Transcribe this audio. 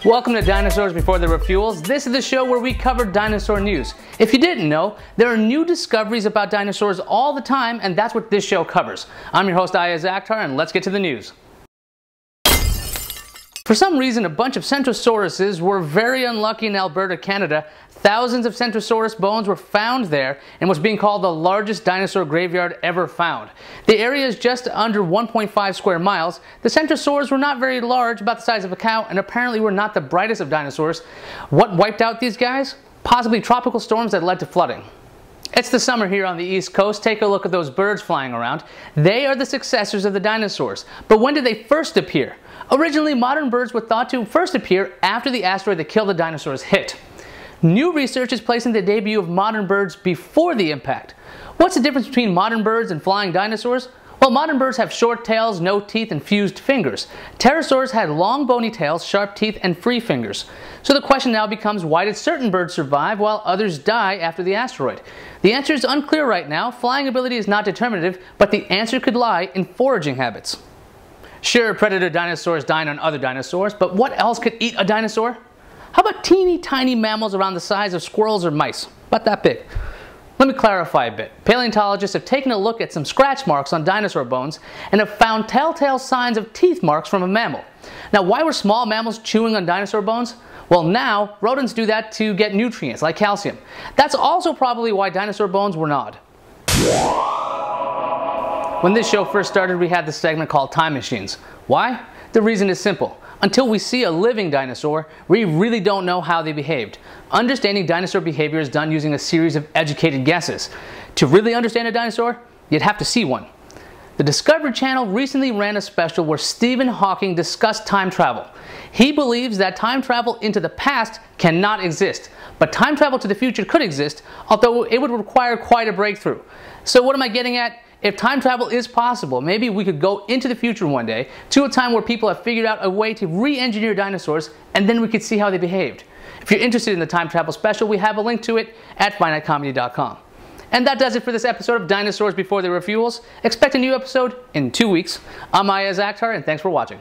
Welcome to Dinosaurs Before There Were Fuels. This is the show where we cover dinosaur news. If you didn't know, there are new discoveries about dinosaurs all the time, and that's what this show covers. I'm your host, Ayaz Akhtar, and let's get to the news. For some reason, a bunch of Centrosauruses were very unlucky in Alberta, Canada. Thousands of Centrosaurus bones were found there in what's being called the largest dinosaur graveyard ever found. The area is just under 1.5 square miles. The Centrosaurs were not very large, about the size of a cow, and apparently were not the brightest of dinosaurs. What wiped out these guys? Possibly tropical storms that led to flooding. It's the summer here on the East Coast. Take a look at those birds flying around. They are the successors of the dinosaurs. But when did they first appear? Originally, modern birds were thought to first appear after the asteroid that killed the dinosaurs hit. New research is placing the debut of modern birds before the impact. What's the difference between modern birds and flying dinosaurs? Well, modern birds have short tails, no teeth, and fused fingers. Pterosaurs had long bony tails, sharp teeth, and free fingers. So the question now becomes, why did certain birds survive while others die after the asteroid? The answer is unclear right now. Flying ability is not determinative, but the answer could lie in foraging habits. Sure, predator dinosaurs dine on other dinosaurs, but what else could eat a dinosaur? How about teeny tiny mammals around the size of squirrels or mice? About that big. Let me clarify a bit. Paleontologists have taken a look at some scratch marks on dinosaur bones and have found telltale signs of teeth marks from a mammal. Now, why were small mammals chewing on dinosaur bones? Well, now, rodents do that to get nutrients like calcium. That's also probably why dinosaur bones were gnawed. When this show first started, we had this segment called Time Machines. Why? The reason is simple. Until we see a living dinosaur, we really don't know how they behaved. Understanding dinosaur behavior is done using a series of educated guesses. To really understand a dinosaur, you'd have to see one. The Discovery Channel recently ran a special where Stephen Hawking discussed time travel. He believes that time travel into the past cannot exist, but time travel to the future could exist, although it would require quite a breakthrough. So what am I getting at? If time travel is possible, maybe we could go into the future one day to a time where people have figured out a way to re-engineer dinosaurs, and then we could see how they behaved. If you're interested in the time travel special, we have a link to it at finitecomedy.com. And that does it for this episode of Dinosaurs Before There Were Fuels. Expect a new episode in 2 weeks. I'm Ayaz Akhtar, and thanks for watching.